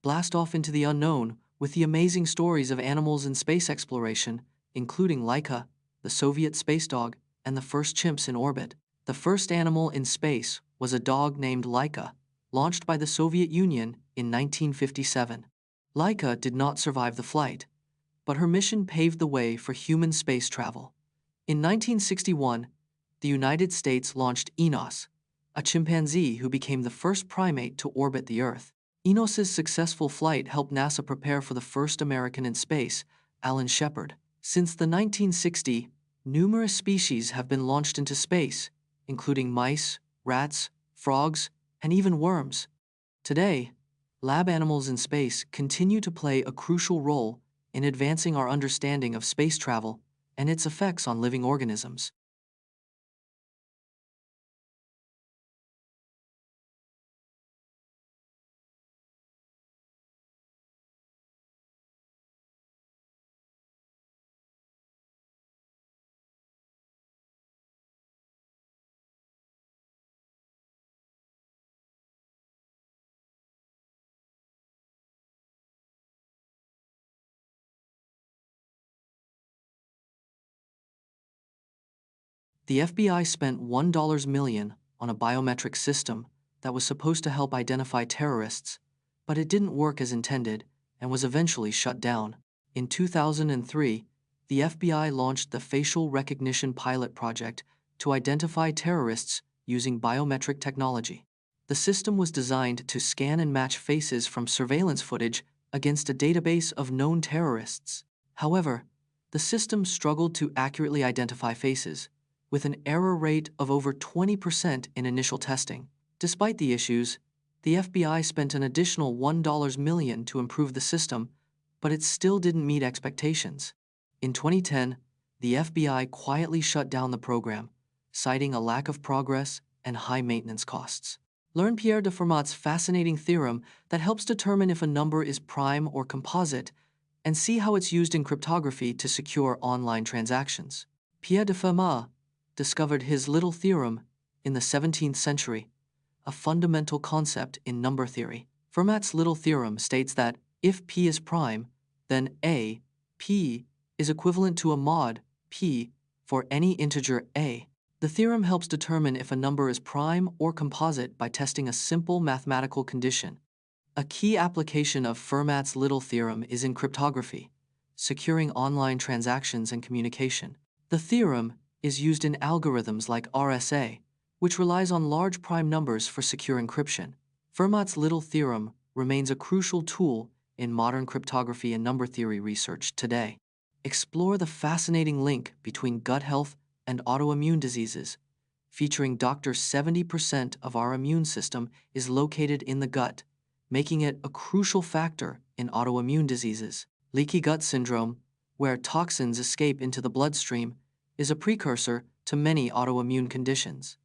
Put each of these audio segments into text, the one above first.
blast off into the unknown with the amazing stories of animals in space exploration, including Laika, the Soviet space dog, and the first chimps in orbit. The first animal in space was a dog named Laika, launched by the Soviet Union in 1957. Laika did not survive the flight, but her mission paved the way for human space travel. In 1961, the United States launched Enos, a chimpanzee who became the first primate to orbit the Earth. Enos's successful flight helped NASA prepare for the first American in space, Alan Shepard. Since the 1960s, numerous species have been launched into space, including mice, rats, frogs, and even worms. Today, lab animals in space continue to play a crucial role in advancing our understanding of space travel and its effects on living organisms. The FBI spent $1 million on a biometric system that was supposed to help identify terrorists, but it didn't work as intended and was eventually shut down. In 2003, the FBI launched the Facial Recognition Pilot Project to identify terrorists using biometric technology. The system was designed to scan and match faces from surveillance footage against a database of known terrorists. However, the system struggled to accurately identify faces, with an error rate of over 20% in initial testing. Despite the issues, the FBI spent an additional $1 million to improve the system, but it still didn't meet expectations. In 2010, the FBI quietly shut down the program, citing a lack of progress and high maintenance costs. Learn Pierre de Fermat's fascinating theorem that helps determine if a number is prime or composite, and see how it's used in cryptography to secure online transactions. Pierre de Fermat discovered his little theorem in the 17th century, a fundamental concept in number theory. Fermat's little theorem states that if p is prime, then p is equivalent to a mod p for any integer a. The theorem helps determine if a number is prime or composite by testing a simple mathematical condition. A key application of Fermat's little theorem is in cryptography, securing online transactions and communication. The theorem is used in algorithms like RSA, which relies on large prime numbers for secure encryption. Fermat's little theorem remains a crucial tool in modern cryptography and number theory research today. Explore the fascinating link between gut health and autoimmune diseases, featuring Dr. 70% of our immune system is located in the gut, making it a crucial factor in autoimmune diseases. Leaky gut syndrome, where toxins escape into the bloodstream, is a precursor to many autoimmune conditions.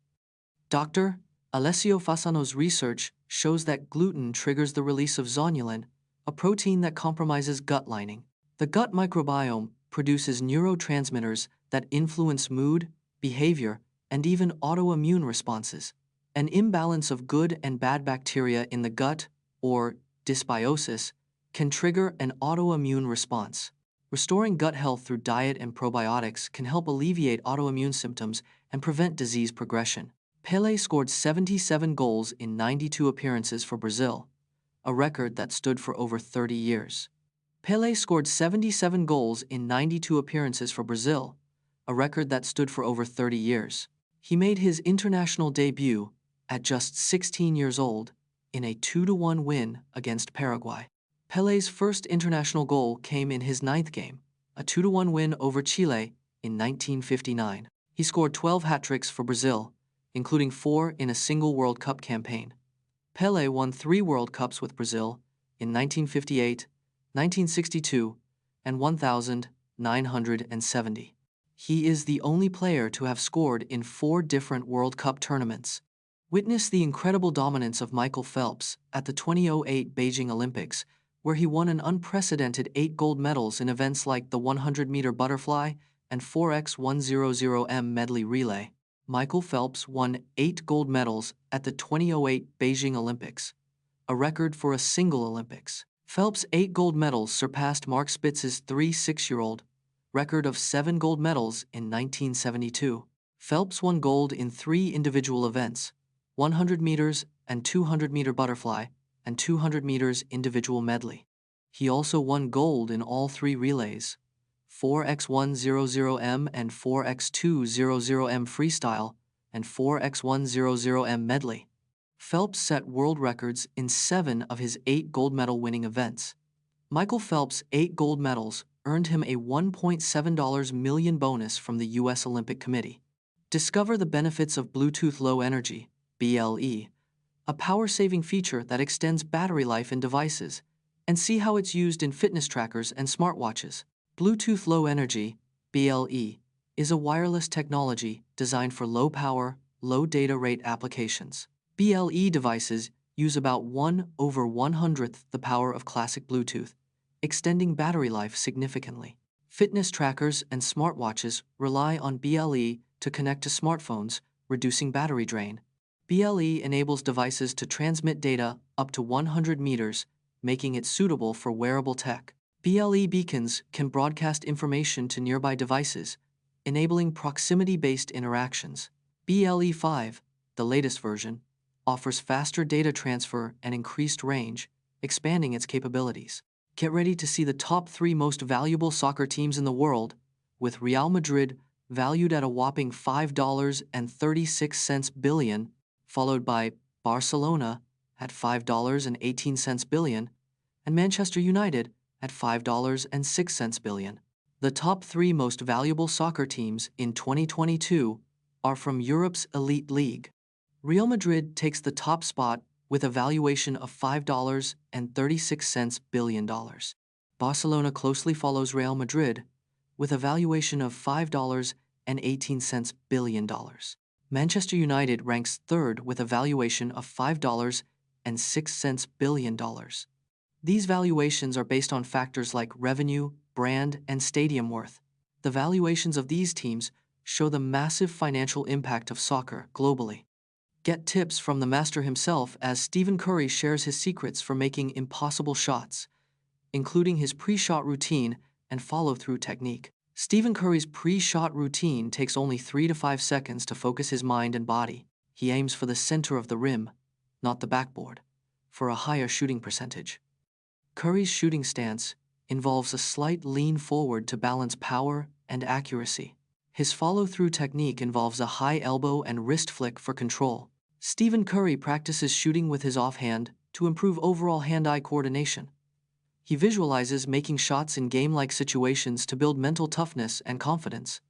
Dr. Alessio Fasano's research shows that gluten triggers the release of zonulin, a protein that compromises gut lining. The gut microbiome produces neurotransmitters that influence mood, behavior, and even autoimmune responses. An imbalance of good and bad bacteria in the gut, or dysbiosis, can trigger an autoimmune response. Restoring gut health through diet and probiotics can help alleviate autoimmune symptoms and prevent disease progression. Pelé scored 77 goals in 92 appearances for Brazil, a record that stood for over 30 years. Pelé scored 77 goals in 92 appearances for Brazil, a record that stood for over 30 years. He made his international debut at just 16 years old in a 2-1 win against Paraguay. Pelé's first international goal came in his 9th game, a 2-1 win over Chile in 1959. He scored 12 hat-tricks for Brazil, including 4 in a single World Cup campaign. Pelé won 3 World Cups with Brazil in 1958, 1962, and 1970. He is the only player to have scored in 4 different World Cup tournaments. Witness the incredible dominance of Michael Phelps at the 2008 Beijing Olympics, where he won an unprecedented 8 gold medals in events like the 100-meter butterfly and 4x100m medley relay. Michael Phelps won 8 gold medals at the 2008 Beijing Olympics, a record for a single Olympics. Phelps' 8 gold medals surpassed Mark Spitz's 3-6-year-old record of 7 gold medals in 1972. Phelps won gold in 3 individual events: 100 meters and 200-meter butterfly, and 200 meters individual medley. He also won gold in all 3 relays: 4x100m and 4x200m freestyle, and 4x100m medley. Phelps set world records in 7 of his 8 gold medal winning events. Michael Phelps' 8 gold medals earned him a $1.7 million bonus from the U.S. Olympic Committee. Discover the benefits of Bluetooth Low Energy, BLE, a power-saving feature that extends battery life in devices, and see how it's used in fitness trackers and smartwatches. Bluetooth Low Energy, BLE, is a wireless technology designed for low-power, low data rate applications. BLE devices use about 1/100th the power of classic Bluetooth, extending battery life significantly. Fitness trackers and smartwatches rely on BLE to connect to smartphones, reducing battery drain. BLE enables devices to transmit data up to 100 meters, making it suitable for wearable tech. BLE beacons can broadcast information to nearby devices, enabling proximity-based interactions. BLE 5, the latest version, offers faster data transfer and increased range, expanding its capabilities. Get ready to see the top 3 most valuable soccer teams in the world, with Real Madrid valued at a whopping $5.36 billion, followed by Barcelona at $5.18 billion, and Manchester United at $5.06 billion. The top 3 most valuable soccer teams in 2022 are from Europe's elite league. Real Madrid takes the top spot with a valuation of $5.36 billion. Barcelona closely follows Real Madrid with a valuation of $5.18 billion. Manchester United ranks 3rd with a valuation of $5.06 billion. These valuations are based on factors like revenue, brand, and stadium worth. The valuations of these teams show the massive financial impact of soccer globally. Get tips from the master himself as Stephen Curry shares his secrets for making impossible shots, including his pre-shot routine and follow-through technique. Stephen Curry's pre-shot routine takes only 3 to 5 seconds to focus his mind and body. He aims for the center of the rim, not the backboard, for a higher shooting percentage. Curry's shooting stance involves a slight lean forward to balance power and accuracy. His follow-through technique involves a high elbow and wrist flick for control. Stephen Curry practices shooting with his offhand to improve overall hand-eye coordination. He visualizes making shots in game-like situations to build mental toughness and confidence.